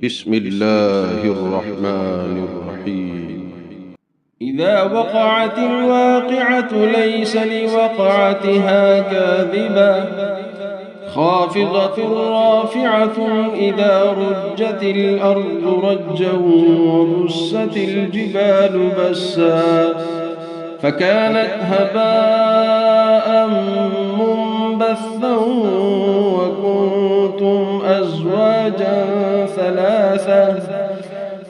بسم الله الرحمن الرحيم. إذا وقعت الواقعة ليس لوقعتها كاذبة خافضة رافعة إذا رجت الأرض رجا وبست الجبال بسا فكانت هباء منبثا وكنتم أزواجا ثلاثة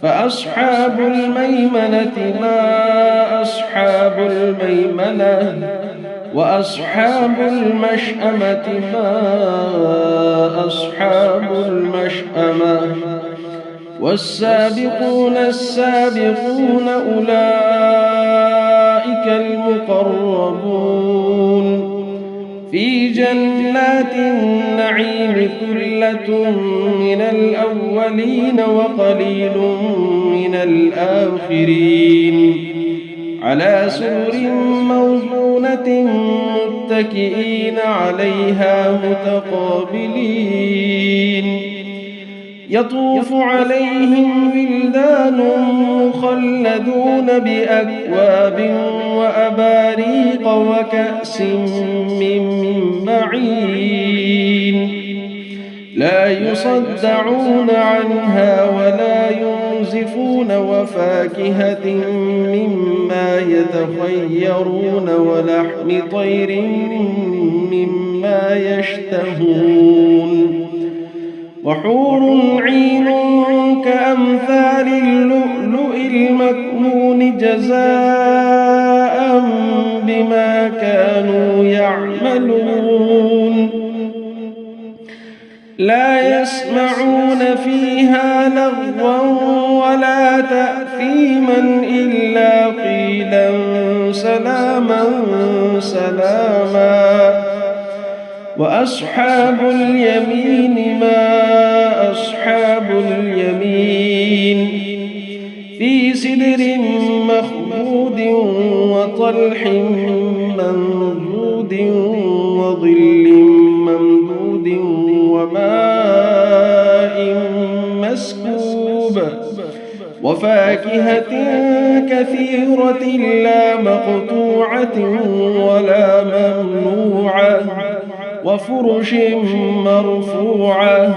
فأصحاب الميمنة ما أصحاب الميمنة وأصحاب المشأمة ما أصحاب المشأمة والسابقون السابقون أولئك المقربون في جنات النعيم ثلة من الأولين وقليل من الآخرين على سرر موضونة متكئين عليها متقابلين يطوف عليهم ولدان مخلدون بأكواب وأباريق وكأس من معين لا يصدعون عنها ولا ينزفون وفاكهة مما يتخيرون ولحم طير مما يشتهون وحور عين كأمثال اللؤلؤ المكنون جزاء بما كانوا يعملون لا يسمعون فيها لغوا ولا تأثيما إلا قيلا سلاما سلاما وأصحاب اليمين ما أصحاب اليمين في سدر مخضود وطلح منضود وظل ممدود وماء مسكوب وفاكهة كثيرة لا مقطوعة ولا ممنوعة وفرش مرفوعة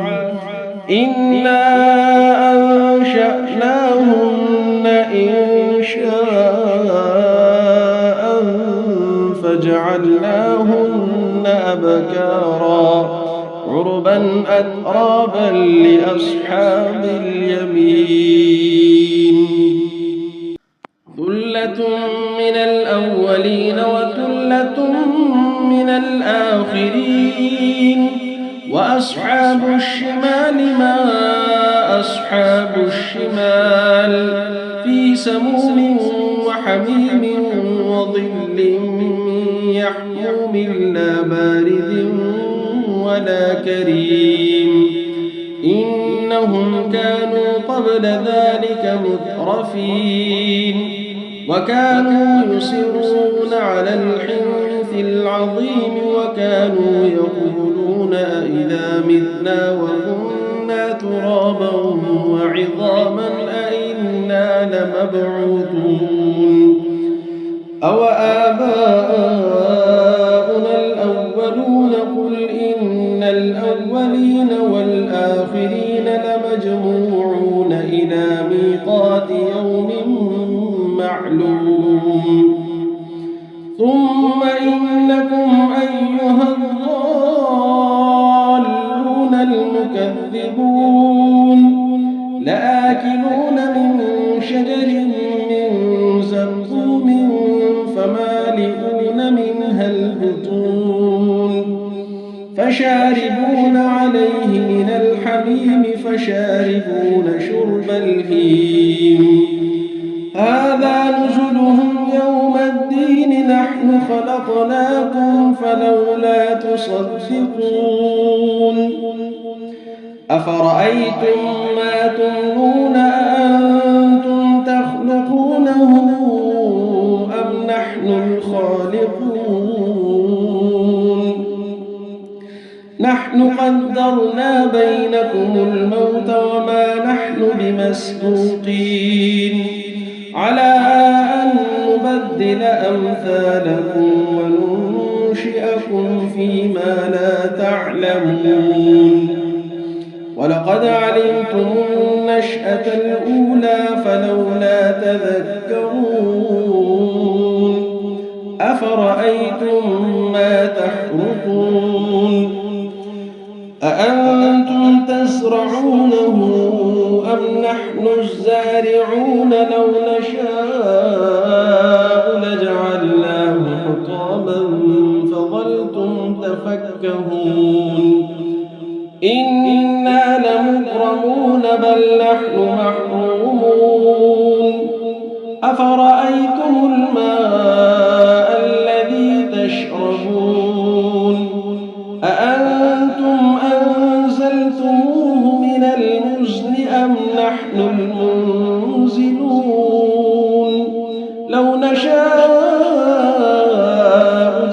إنا أنشأناهن إنشاء فجعلناهن أبكارا عربا أترابا لأصحاب اليمين ثلة من الأولين وثلة من الآخرين وأصحاب الشمال ما أصحاب الشمال في سموم وحميم وظل يحموم لا بارد ولا كريم إنهم كانوا قبل ذلك مترفين وكانوا يصرون على الحنث العظيم وكانوا يقولون أئذا متنا وكنا ترابا وعظاما أئنا لمبعوثون أو آباؤنا الأولون قل إن الأولين والآخرين لمجموعون إلى ميقات يوم معلوم ثم إنكم أيها الضالون المكذبون لآكلون من شجر من زقوم فمالئون منها البطون فشاربون عليه من الحميم فشاربون شرب الهيم هذا نزلهم يوم الدين نحن خلقناكم فلولا تصدقون أفرأيتم ما تمنون أأنتم تخلقونه أم نحن الخالقون نحن قدرنا بينكم الموت وما نحن نحن بمسبوقين على أن نبدل أمثالكم وننشئكم فيما لا تعلمون ولقد علمتم النشأة الأولى فلولا تذكرون أفرأيتم ما تحرثون أأنتم تزرعونه أم نحن الزارعون لو نشاء لجعلناه حطاما فظلتم تفكهون إنا لمغرمون بل نحن محرومون أفرأيتم الماء الذي تشربون أأنتم أنزلتموه من المزن أم نحن المنزلون لو نشاء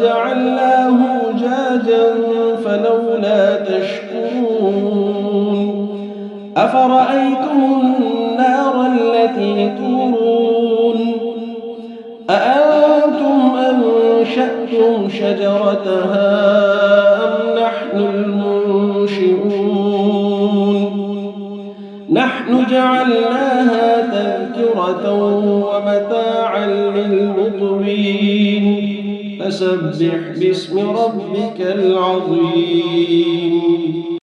جعلناه أجاجا فلولا تشكرون أفرأيتم النار التي تورون أأنتم أنشأتم شجرتها أم نحن المنشئون نحن جعلناها تذكرة ومتاعا للمقوين فسبح باسم ربك العظيم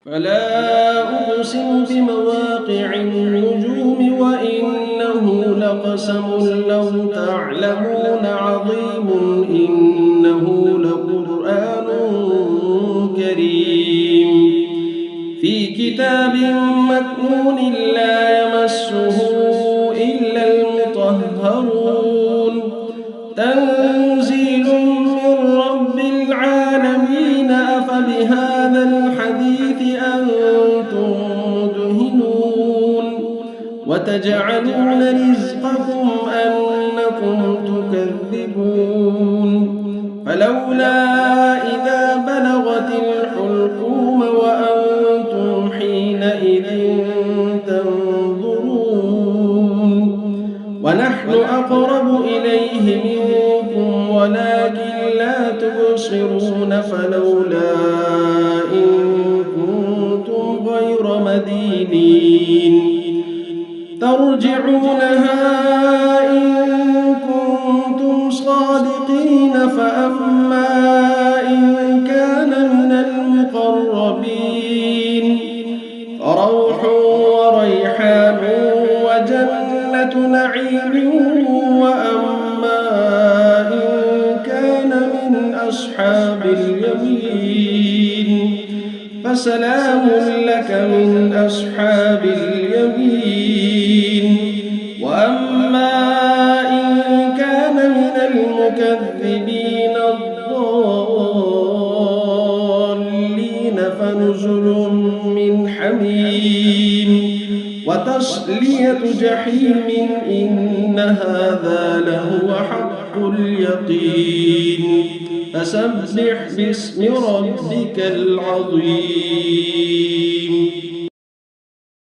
فلا أقسم بمواقع النجوم وإنه لقسم لو تعلمون عظيم إنه لقرآن كريم في كتاب مكنون لا يمسه إلا المطهرون تنزيل من رب العالمين أفبهذا الحديث أنتم مدهنون وتجعلون رزقكم أنكم تكذبون فلولا إذا بلغت الحلقوم وأنتم حينئذ تنظرون ونحن أقرب إليه منكم ولكن لا تبصرون فلولا إن كنتم غير مدينين ترجعونها إن كنتم صادقين فأما إن كان من المقربين فروح وريحان وجنة نعيم وأما إن كان من أصحاب اليمين فسلام لك من أصحاب اليمين وأما إن كان من المكذبين الضالين فنزل من حميم وتصلية جحيم إن هذا لهو حق اليقين فسبح باسم ربك العظيم